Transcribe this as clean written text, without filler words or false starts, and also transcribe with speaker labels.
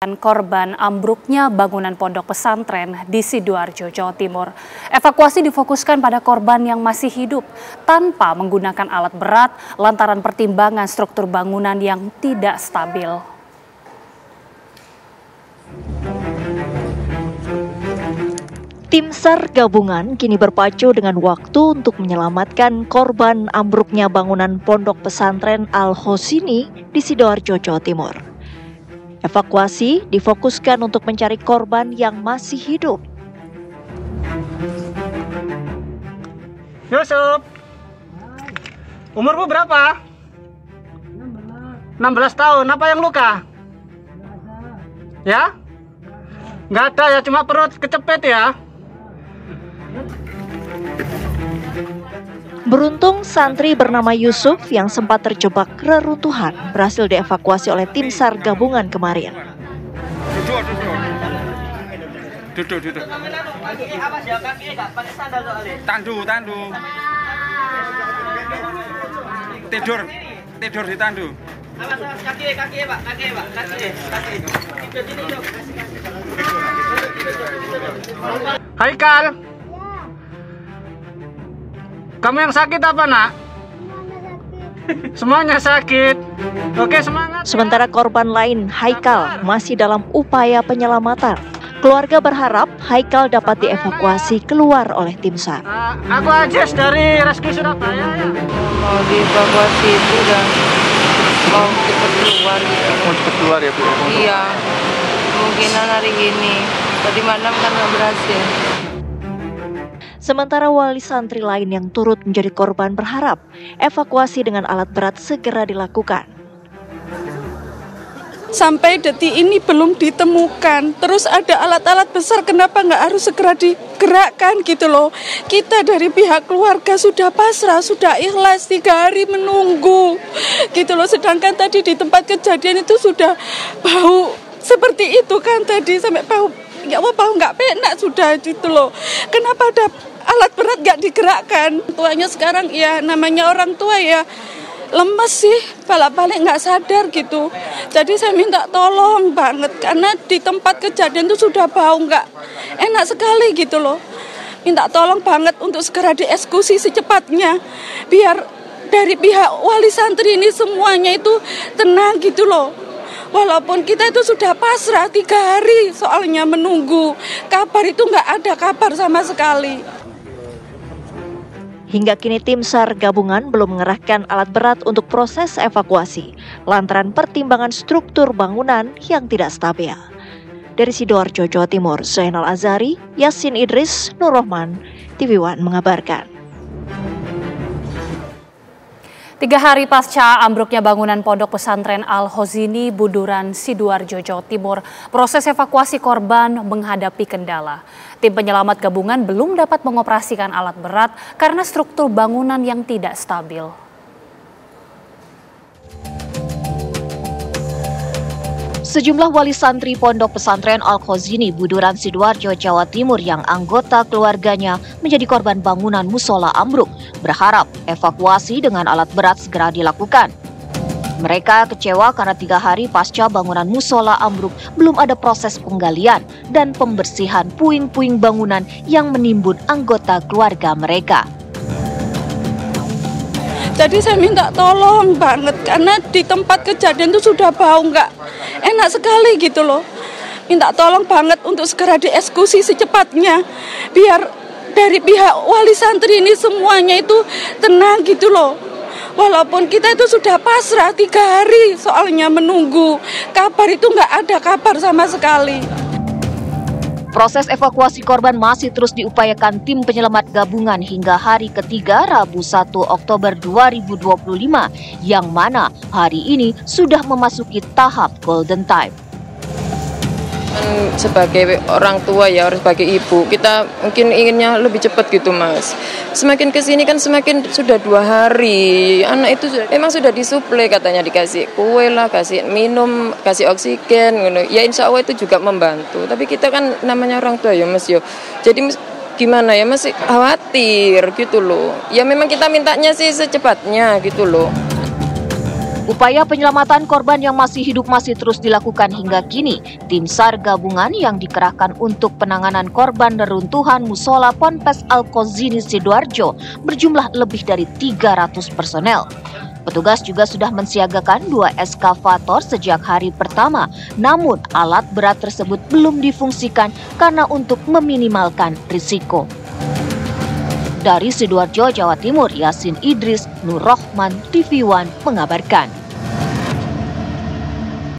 Speaker 1: Korban ambruknya bangunan pondok pesantren di Sidoarjo, Jawa Timur. Evakuasi difokuskan pada korban yang masih hidup tanpa menggunakan alat berat lantaran pertimbangan struktur bangunan yang tidak stabil.
Speaker 2: Tim SAR gabungan kini berpacu dengan waktu untuk menyelamatkan korban ambruknya bangunan pondok pesantren Al-Hosini di Sidoarjo, Jawa Timur. Evakuasi difokuskan untuk mencari korban yang masih hidup.
Speaker 3: Yusuf, umurmu berapa? 16 tahun. Apa yang luka? Ya? Nggak ada ya, cuma perut kecepet ya.
Speaker 2: Beruntung santri bernama Yusuf yang sempat terjebak reruntuhan berhasil dievakuasi oleh tim SAR gabungan kemarin.
Speaker 4: Duduk. Tandu. Tidur di tandu. Kaki, Pak.
Speaker 3: Haikal. Kamu yang sakit apa, Nak? Semuanya sakit. Oke, semangat.
Speaker 2: Sementara korban lain, Haikal, masih dalam upaya penyelamatan. Keluarga berharap Haikal dapat dievakuasi keluar oleh tim SAR.
Speaker 3: Aku Ajes dari Rescue Surabaya.
Speaker 5: Mau dievakuasi itu dan mau cepat keluar gitu.
Speaker 4: Mau cepat keluar ya, Bu?
Speaker 5: Iya, kemungkinan hari ini. Tadi malam kan nggak berhasil.
Speaker 2: Sementara wali santri lain yang turut menjadi korban berharap evakuasi dengan alat berat segera dilakukan.
Speaker 6: Sampai detik ini belum ditemukan. Terus ada alat-alat besar, kenapa nggak harus segera digerakkan gitu loh. Kita dari pihak keluarga sudah pasrah, sudah ikhlas 3 hari menunggu gitu loh. Sedangkan tadi di tempat kejadian itu sudah bau seperti itu kan tadi, sampai bau, ya Allah, bau nggak penak sudah gitu loh. Kenapa ada alat berat nggak digerakkan? Tuanya sekarang ya namanya orang tua ya lemes sih, balik-balik nggak sadar gitu. Jadi saya minta tolong banget karena di tempat kejadian itu sudah bau nggak enak sekali gitu loh. Minta tolong banget untuk segera dieksekusi secepatnya biar dari pihak wali santri ini semuanya itu tenang gitu loh. Walaupun kita itu sudah pasrah 3 hari soalnya menunggu kabar, itu nggak ada kabar sama sekali.
Speaker 2: Hingga kini tim SAR gabungan belum mengerahkan alat berat untuk proses evakuasi lantaran pertimbangan struktur bangunan yang tidak stabil. Dari Sidoarjo, Jawa Timur, Zainal Azari, Yasin Idris, Nur Rahman, TV One mengabarkan.
Speaker 1: 3 hari pasca ambruknya bangunan pondok pesantren Al-Hosini, Buduran, Sidoarjo, Jawa Timur, proses evakuasi korban menghadapi kendala. Tim penyelamat gabungan belum dapat mengoperasikan alat berat karena struktur bangunan yang tidak stabil.
Speaker 2: Sejumlah wali santri pondok pesantren Al-Hosini, Buduran, Sidoarjo, Jawa Timur yang anggota keluarganya menjadi korban bangunan musola ambruk berharap evakuasi dengan alat berat segera dilakukan. Mereka kecewa karena 3 hari pasca bangunan musola ambruk belum ada proses penggalian dan pembersihan puing-puing bangunan yang menimbun anggota keluarga mereka.
Speaker 6: Jadi saya minta tolong banget karena di tempat kejadian itu sudah bau nggak enak sekali gitu loh. Minta tolong banget untuk segera dieksekusi secepatnya biar dari pihak wali santri ini semuanya itu tenang gitu loh. Walaupun kita itu sudah pasrah 3 hari soalnya menunggu kabar, itu nggak ada kabar sama sekali.
Speaker 2: Proses evakuasi korban masih terus diupayakan tim penyelamat gabungan hingga hari ketiga Rabu 1 Oktober 2025 yang mana hari ini sudah memasuki tahap golden time.
Speaker 5: Sebagai orang tua ya, harus sebagai ibu, kita mungkin inginnya lebih cepat gitu Mas. Semakin kesini kan semakin sudah 2 hari, anak itu memang sudah disuplai, katanya dikasih kue lah, kasih minum, kasih oksigen, ya insya Allah itu juga membantu. Tapi kita kan namanya orang tua ya Mas yo, jadi gimana ya, masih khawatir gitu loh. Ya memang kita mintanya sih secepatnya gitu loh.
Speaker 2: Upaya penyelamatan korban yang masih hidup masih terus dilakukan hingga kini. Tim SAR gabungan yang dikerahkan untuk penanganan korban reruntuhan musola Ponpes Al-Khozini Sidoarjo berjumlah lebih dari 300 personel. Petugas juga sudah mensiagakan 2 eskavator sejak hari pertama, namun alat berat tersebut belum difungsikan karena untuk meminimalkan risiko. Dari Sidoarjo, Jawa Timur, Yasin Idris, Nur Rahman, TV One mengabarkan.